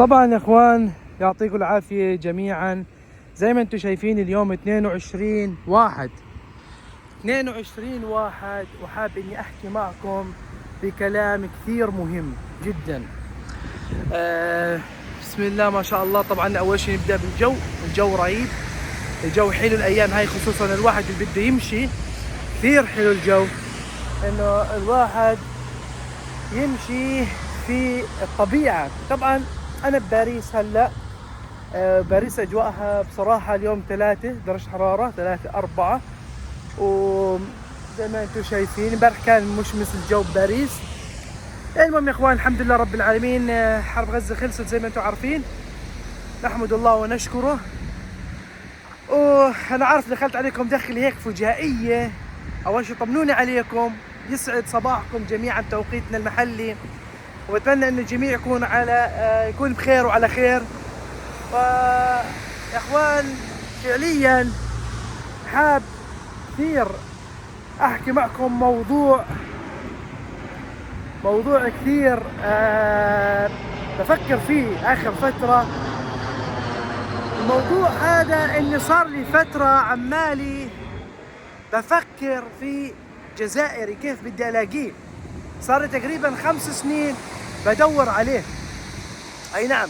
طبعا يا اخوان يعطيكم العافية جميعا. زي ما انتم شايفين اليوم 22/1 وحاب اني احكي معكم بكلام كثير مهم جدا. بسم الله ما شاء الله. طبعا اول شيء نبدأ بالجو. الجو رهيب، الجو حلو الايام هاي، خصوصا الواحد اللي بده يمشي كثير حلو الجو، انه الواحد يمشي في الطبيعة. طبعا انا بباريس هلا. باريس اجواءها بصراحة اليوم 3 درجة حرارة، 3-4، وزي ما انتم شايفين امبارح كان مش مثل جو باريس. المهم يا اخوان الحمد لله رب العالمين، حرب غزة خلصت زي ما انتم عارفين، نحمد الله ونشكره. وانا عارف دخلت عليكم دخل هيك فجائية. اول شيء طمنوني عليكم، يسعد صباحكم جميعا بتوقيتنا المحلي، وبتمنى ان الجميع يكون بخير وعلى خير. يا اخوان فعليا حاب كثير احكي معكم موضوع كثير بفكر فيه اخر فترة. الموضوع هذا اني صار لي فترة عمالي بفكر في جزائري، كيف بدي الاقيه. صار لي تقريبا 5 سنين بدور عليه. اي نعم،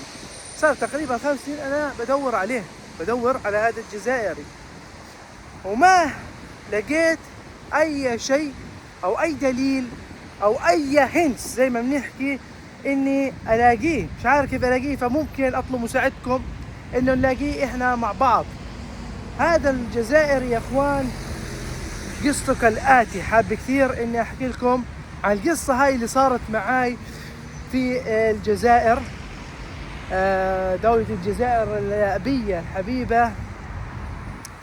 صار تقريبا 5 سنين انا بدور عليه، بدور على هذا الجزائري، وما لقيت اي شيء او اي دليل او اي هنس زي ما بنحكي اني الاقيه. مش عارف كيف الاقيه، فممكن اطلب مساعدتكم انه نلاقيه احنا مع بعض. هذا الجزائري يا اخوان قصته كالاتي. حاب كثير اني احكي لكم عن القصة هاي اللي صارت معاي في الجزائر، دولة الجزائر الأبية الحبيبة.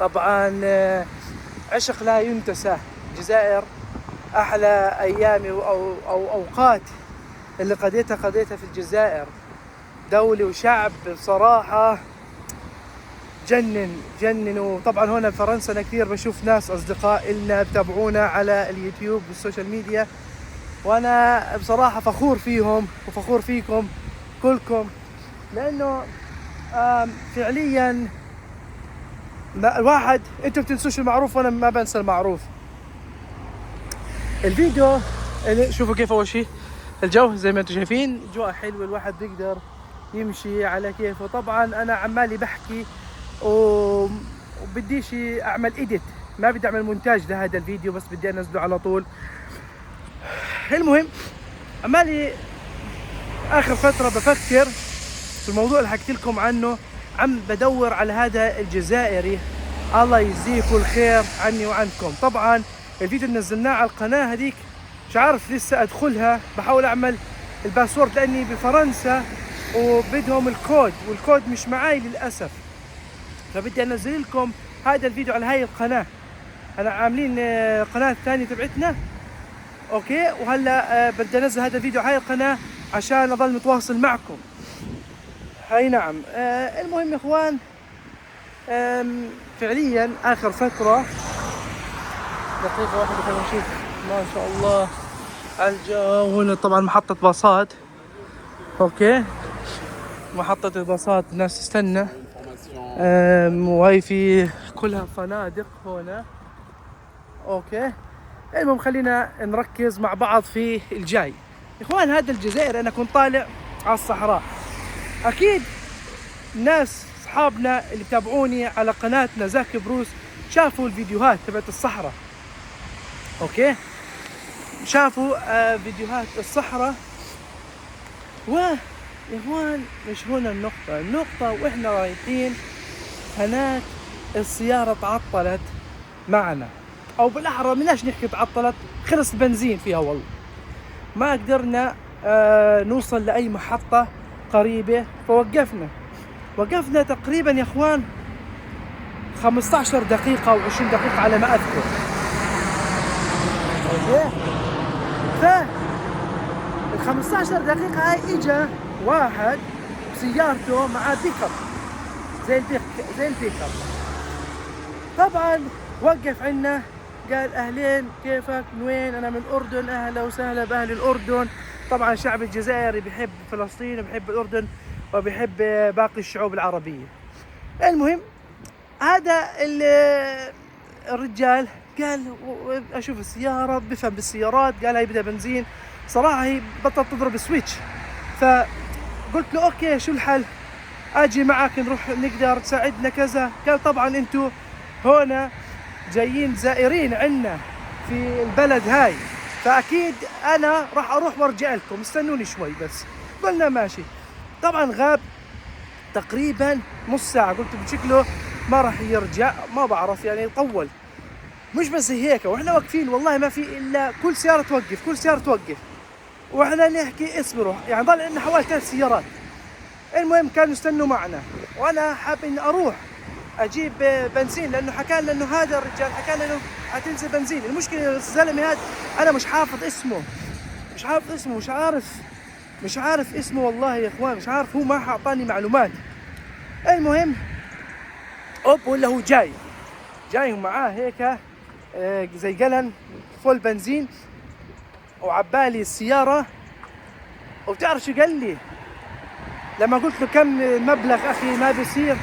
طبعا عشق لا ينتسى. الجزائر أحلى أيامي أو أوقات اللي قضيتها في الجزائر. دولة وشعب بصراحة جنن. وطبعا هنا بفرنسا أنا كثير بشوف ناس أصدقاء إلنا بتابعونا على اليوتيوب والسوشيال ميديا، وأنا بصراحة فخور فيهم وفخور فيكم كلكم، لأنه فعليا الواحد، انتم بتنسوش المعروف وانا ما بنسى المعروف. الفيديو اللي شوفوا كيف اول شيء الجو زي ما انتم شايفين، اجواء حلوه، الواحد بيقدر يمشي على كيفه. طبعا انا عمالي بحكي وبديش اعمل ايديت، ما بدي اعمل مونتاج لهذا الفيديو، بس بدي انزله على طول. المهم عمالي اخر فتره بفكر في الموضوع اللي حكيت لكم عنه، عم بدور على هذا الجزائري. الله يجزيكم الخير عني وعنكم. طبعا الفيديو اللي نزلناه على القناه هذيك مش عارف لسه ادخلها، بحاول اعمل الباسورد لاني بفرنسا وبدهم الكود، والكود مش معاي للاسف، فبدي انزل لكم هذا الفيديو على هاي القناه. انا عاملين قناه ثانيه تبعتنا اوكي، وهلا بدي انزل هذا الفيديو على هاي القناه عشان اضل متواصل معكم. هاي نعم. المهم يا اخوان، فعليا اخر فترة، دقيقة واحدة خلينا نشوف. ما شاء الله على الجو. هنا طبعا محطة باصات، اوكي، محطة الباصات الناس تستنى، وهي في كلها فنادق هنا، اوكي. المهم خلينا نركز مع بعض في الجاي. يا اخوان هذا الجزائر انا كنت طالع على الصحراء، اكيد ناس اصحابنا اللي تابعوني على قناتنا زاكي بروس شافوا الفيديوهات تبعت الصحراء، اوكي، شافوا فيديوهات الصحراء. يا اخوان مش هنا النقطة واحنا رايحين هناك السيارة تعطلت معنا، او بالاحرى مناش نحكي تعطلت، خلص البنزين فيها والله. ما قدرنا نوصل لاي محطة قريبة، فوقفنا تقريبا يا اخوان 15 دقيقة او 20 دقيقة على ما اذكر. ال 15 دقيقة هاي اجا واحد بسيارته مع بيك اب زي البيك اب. طبعا وقف عنا قال اهلين كيفك من وين؟ انا من الاردن. اهلا وسهلا باهل الاردن. طبعا الشعب الجزائري بيحب فلسطين وبيحب الاردن، وبيحب باقي الشعوب العربية. المهم هذا الرجال قال اشوف السيارة بفهم بالسيارات، قال هاي بدها بنزين. صراحة هي بطلت تضرب سويتش، فقلت له اوكي شو الحل؟ اجي معك نروح نقدر تساعدنا كذا. قال طبعا انتو هنا جايين زائرين عنا في البلد هاي، فاكيد انا راح اروح وارجع لكم، استنوني شوي بس. قلنا ماشي. طبعا غاب تقريبا نص ساعة، قلت بشكله ما راح يرجع، ما بعرف يعني طول. مش بس هيك، واحنا واقفين والله ما في الا كل سيارة توقف كل سيارة توقف، واحنا نحكي اصبروا، يعني ضل عندنا حوالي 3 سيارات. المهم كانوا يستنوا معنا، وانا حاب اني اروح اجيب بنزين، لانه حكى لنا انه هذا الرجال حكى لنا انه حتنزل بنزين. المشكلة الزلمة هذا انا مش حافظ اسمه، مش عارف اسمه والله يا اخوان، مش عارف، هو ما اعطاني معلومات. المهم ولا هو جاي معاه هيك زي قلن فول بنزين وعبالي السيارة. وبتعرف شو قال لي لما قلت له كم المبلغ اخي ما بيصير؟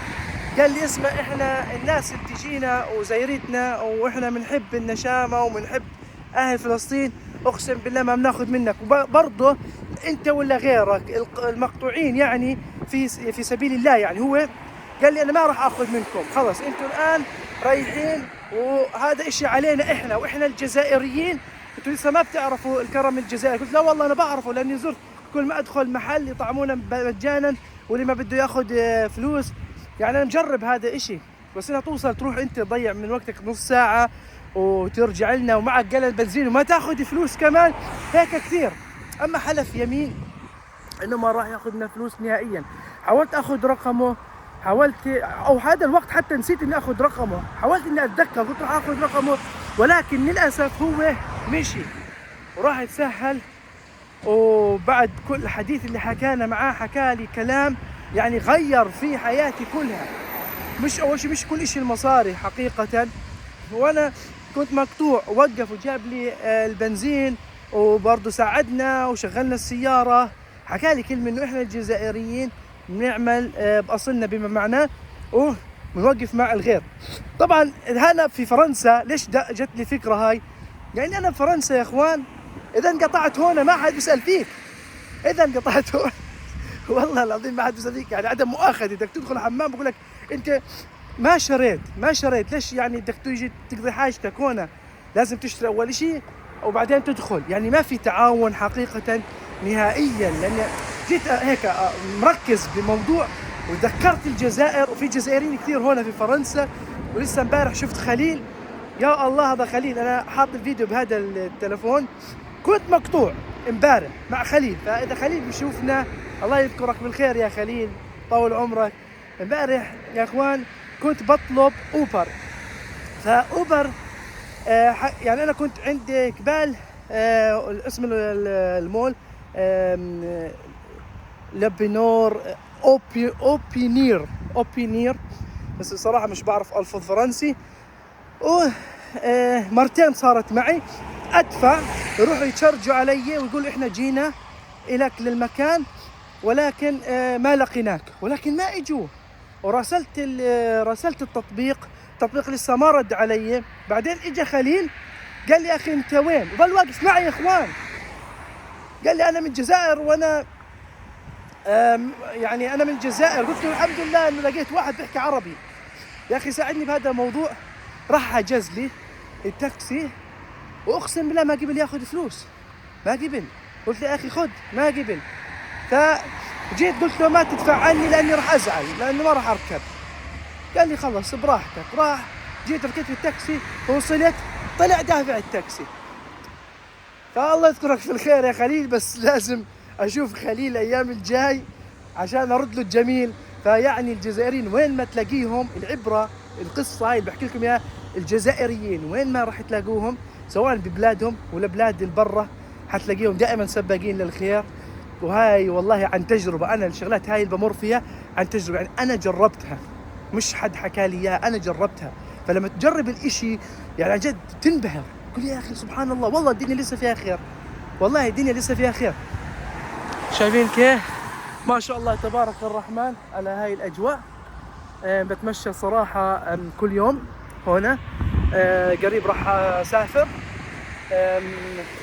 قال لي اسمع، احنا الناس اللي تجينا وزيرتنا واحنا بنحب النشامة وبنحب اهل فلسطين، اقسم بالله ما بناخذ منك، وبرضه انت ولا غيرك المقطوعين يعني في سبيل الله. يعني هو قال لي انا ما راح اخذ منكم، خلص انتم الان رايحين وهذا اشي علينا احنا، واحنا الجزائريين انتم لسه ما بتعرفوا الكرم الجزائري. قلت لا والله انا بعرفه، لاني زرت كل ما ادخل محل يطعمونا مجانا، واللي ما بده ياخذ فلوس. يعني انا مجرب هذا اشي، بس انها توصل تروح انت تضيع من وقتك نص ساعة وترجع لنا ومعك قلل بنزين وما تاخذ فلوس كمان، هيك كثير. اما حلف يمين انه ما راح ياخذ لنا فلوس نهائيا. حاولت اخذ رقمه، او هذا الوقت حتى نسيت اني اخذ رقمه، حاولت اني اتذكر قلت راح اخذ رقمه، ولكن للاسف هو مشي وراح يتسهل. وبعد كل الحديث اللي حكانا معاه حكالي كلام يعني غير في حياتي كلها. مش اول شيء مش كل شيء المصاري حقيقة، وانا كنت مقطوع، وقف وجاب لي البنزين وبرضه ساعدنا وشغلنا السيارة. حكالي كلمة انه احنا الجزائريين بنعمل باصلنا بما معناه ونوقف مع الغير. طبعا هنا في فرنسا ليش جت لي فكرة هاي؟ يعني انا بفرنسا يا اخوان اذا انقطعت هون ما حد بيسأل فيك، اذا انقطعت هون والله العظيم ما حد بيسأل فيك، يعني عدم مؤاخذة. بدك تدخل الحمام بقول لك انت ما شريت ليش؟ يعني بدك تيجي تقضي حاجتك هون لازم تشتري اول شيء وبعدين تدخل. يعني ما في تعاون حقيقة نهائيا، لان جيت هيك مركز بموضوع وذكرت الجزائر، وفي جزائريين كثير هون في فرنسا. ولسه امبارح شفت خليل، يا الله هذا خليل، انا حاط الفيديو بهذا التلفون، كنت مقطوع امبارح مع خليل. فاذا خليل بيشوفنا الله يذكرك بالخير يا خليل، طول عمرك. امبارح يا اخوان كنت بطلب اوبر، فاوبر يعني انا كنت عندي قبال اسم المول لبنور اوبينير، بس الصراحة مش بعرف الفظ فرنسي. مرتين صارت معي ادفع، يروحوا يتشرجوا علي ويقولوا احنا جينا الك للمكان ولكن ما لقيناك، ولكن ما اجوا. وراسلت التطبيق لسه ما رد علي. بعدين اجى خليل قال لي اخي انت وين؟ وظل واقف معي يا اخوان، قال لي انا من الجزائر، وانا يعني انا من الجزائر. قلت له الحمد لله انه لقيت واحد بيحكي عربي، يا اخي ساعدني بهذا الموضوع. راح حجز لي التاكسي، واقسم بالله ما قبل ياخذ فلوس، ما قبل. قلت له يا اخي خذ، ما قبل. فجيت قلت له ما تدفع عني لاني راح ازعل، لانه ما راح اركب. قال لي خلص براحتك. راح جيت ركبت في التاكسي ووصلت، طلع دافع التاكسي. فالله يذكرك في الخير يا خليل، بس لازم اشوف خليل الايام الجاي عشان ارد له الجميل. فيعني الجزائريين وين ما تلاقيهم، العبرة القصة هاي اللي بحكي لكم اياها، الجزائريين وين ما راح تلاقوهم سواء ببلادهم ولا بلاد البرة حتلاقيهم دائما سباقين للخير. وهاي والله عن تجربة، انا الشغلات هاي اللي بمر فيها عن تجربة، يعني انا جربتها، مش حد حكى لي اياها، انا جربتها. فلما تجرب الاشي يعني عن جد تنبهر، قل يا اخي سبحان الله، والله الدنيا لسه فيها خير، والله الدنيا لسه فيها خير. شايفين كيف ما شاء الله تبارك الرحمن على هاي الأجواء. بتمشى صراحة كل يوم هنا. قريب راح أسافر.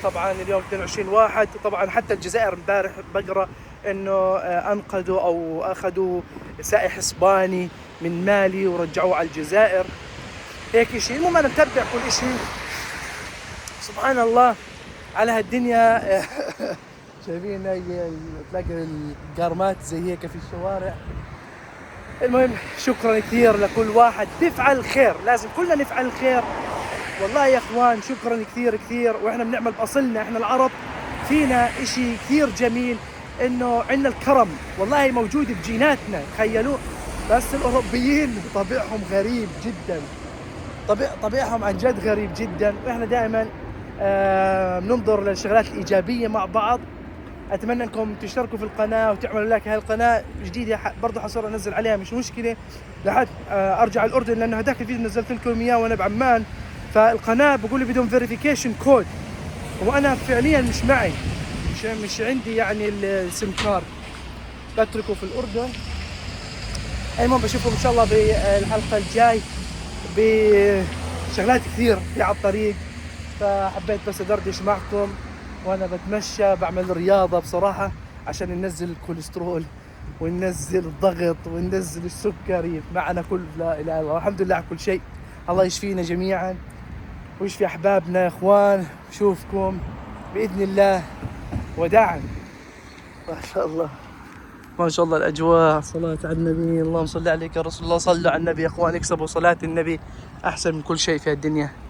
طبعا اليوم 22/1. طبعا حتى الجزائر امبارح بقرا انه انقذوا او اخذوا سائح اسباني من مالي ورجعوه على الجزائر، هيك شيء. المهم انا متبع كل شيء. سبحان الله على هالدنيا. شايفين تلاقي القارمات زي هيك في الشوارع. المهم شكرا كثير لكل واحد بيفعل خير، لازم كلنا نفعل الخير والله يا اخوان. شكرا كثير كثير. واحنا بنعمل باصلنا، احنا العرب فينا اشي كثير جميل، انه عندنا الكرم والله موجود بجيناتنا، تخيلوا. بس الاوروبيين طبيعهم غريب جدا، طبيعهم عن جد غريب جدا. واحنا دائما بننظر للشغلات الايجابيه مع بعض. اتمنى انكم تشتركوا في القناه وتعملوا لايك. هاي القناه جديده برضه حصير انزل عليها، مش مشكله لحد ارجع الاردن، لانه هذاك الفيديو نزلت لكم اياه وانا بعمان، فالقناه بقول لي بدون فيريفيكيشن كود، وانا فعليا مش معي، مش عندي يعني السم كارد، بتركه في الاردن. المهم بشوفكم ان شاء الله بالحلقه الجاي بشغلات كثير في على الطريق. فحبيت بس ادردش معكم وانا بتمشى، بعمل رياضه بصراحه عشان ننزل الكوليسترول وننزل الضغط وننزل السكري معنا كل. لا اله الا الله، الحمد لله على كل شيء. الله يشفينا جميعا ويشفي احبابنا يا اخوان. نشوفكم باذن الله. وداعا. ما شاء الله ما شاء الله الاجواء. صلاه على النبي، اللهم صل عليك يا رسول الله. صلوا على النبي يا اخوان، اكسبوا صلاه النبي احسن من كل شيء في الدنيا.